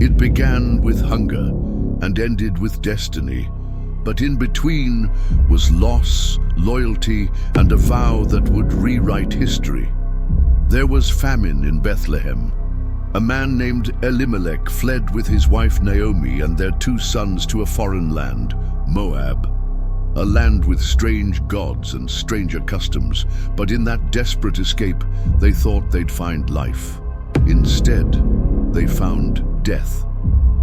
It began with hunger and ended with destiny, but in between was loss, loyalty, and a vow that would rewrite history. There was famine in Bethlehem. A man named Elimelech fled with his wife Naomi and their 2 sons to a foreign land, Moab, a land with strange gods and stranger customs. But in that desperate escape, they thought they'd find life. Instead, they found death.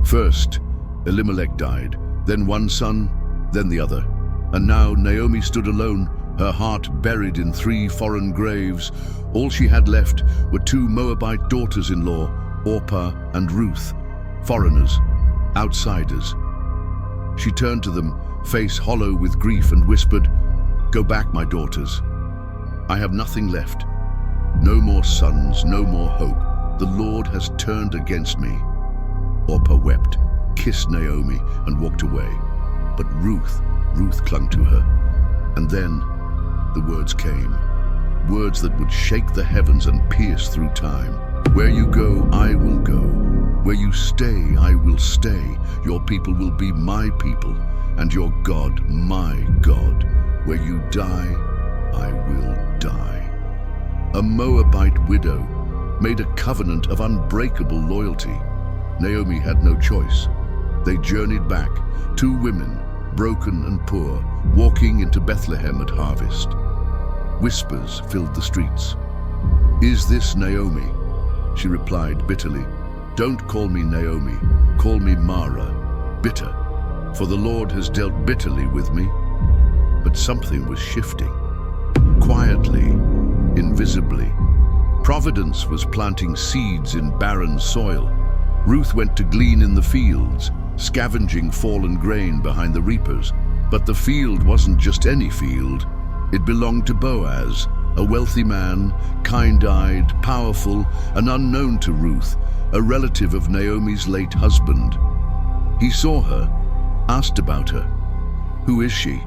First, Elimelech died, then one son, then the other. And now Naomi stood alone, her heart buried in 3 foreign graves. All she had left were 2 Moabite daughters-in-law, Orpah and Ruth, foreigners, outsiders. She turned to them, face hollow with grief, and whispered, "Go back, my daughters. I have nothing left. No more sons, no more hope. The Lord has turned against me." Orpah wept, kissed Naomi, and walked away. But Ruth clung to her. And then the words came, words that would shake the heavens and pierce through time. "Where you go, I will go. Where you stay, I will stay. Your people will be my people, and your God, my God. Where you die, I will die." A Moabite widow made a covenant of unbreakable loyalty. Naomi had no choice. They journeyed back, 2 women, broken and poor, walking into Bethlehem at harvest. Whispers filled the streets. "Is this Naomi?" She replied bitterly, "Don't call me Naomi, call me Mara, bitter, for the Lord has dealt bitterly with me." But something was shifting. Quietly, invisibly, Providence was planting seeds in barren soil. Ruth went to glean in the fields, scavenging fallen grain behind the reapers. But the field wasn't just any field. It belonged to Boaz, a wealthy man, kind-eyed, powerful, and unknown to Ruth, a relative of Naomi's late husband. He saw her, asked about her. "Who is she?"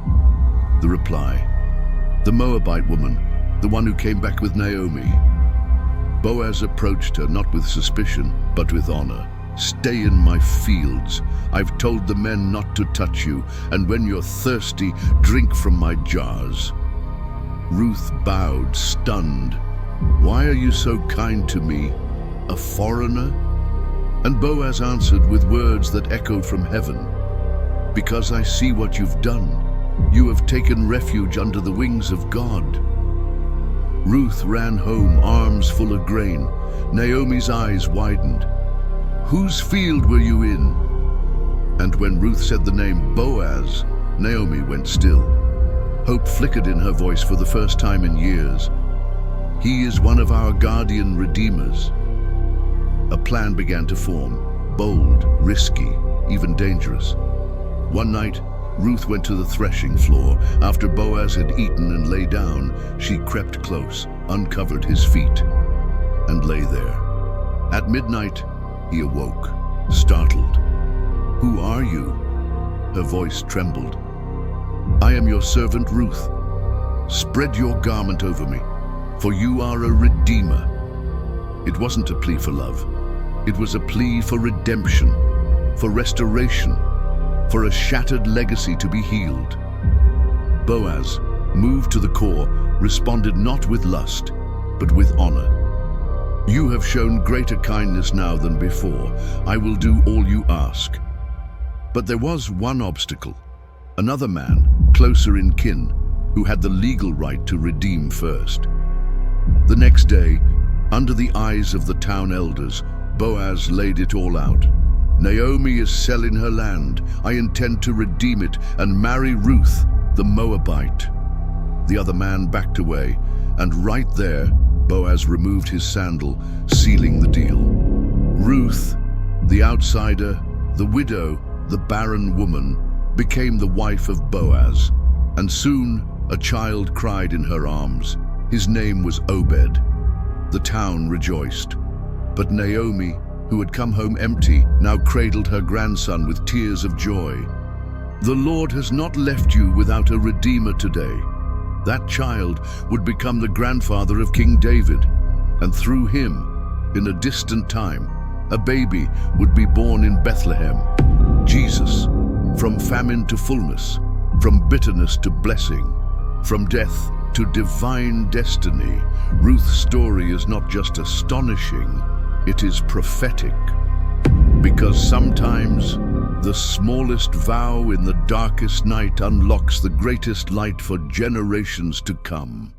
The reply, "The Moabite woman, the one who came back with Naomi." Boaz approached her not with suspicion, but with honor. "Stay in my fields. I've told the men not to touch you, and when you're thirsty, drink from my jars." Ruth bowed, stunned. "Why are you so kind to me, a foreigner?" And Boaz answered with words that echoed from heaven, "Because I see what you've done. You have taken refuge under the wings of God." Ruth ran home, arms full of grain. Naomi's eyes widened. "Whose field were you in?" And when Ruth said the name Boaz, Naomi went still. Hope flickered in her voice for the first time in years. "He is one of our guardian redeemers." A plan began to form, bold, risky, even dangerous. One night, Ruth went to the threshing floor. After Boaz had eaten and lay down, she crept close, uncovered his feet, and lay there. At midnight, he awoke, startled. "Who are you?" Her voice trembled. "I am your servant Ruth. Spread your garment over me, for you are a redeemer." It wasn't a plea for love. It was a plea for redemption, for restoration, for a shattered legacy to be healed. Boaz, moved to the core, responded not with lust, but with honor. "You have shown greater kindness now than before. I will do all you ask." But there was one obstacle. Another man, closer in kin, who had the legal right to redeem first. The next day, under the eyes of the town elders, Boaz laid it all out. "Naomi is selling her land. I intend to redeem it and marry Ruth, the Moabite." The other man backed away, and right there, Boaz removed his sandal, sealing the deal. Ruth, the outsider, the widow, the barren woman, became the wife of Boaz, and soon a child cried in her arms. His name was Obed. The town rejoiced. But Naomi, who had come home empty, now cradled her grandson with tears of joy. "The Lord has not left you without a redeemer today." That child would become the grandfather of King David, and through him, in a distant time, A baby would be born in Bethlehem. Jesus, from famine to fullness, from bitterness to blessing, from death to divine destiny. Ruth's story is not just astonishing, it is prophetic. Because sometimes the smallest vow in the darkest night unlocks the greatest light for generations to come.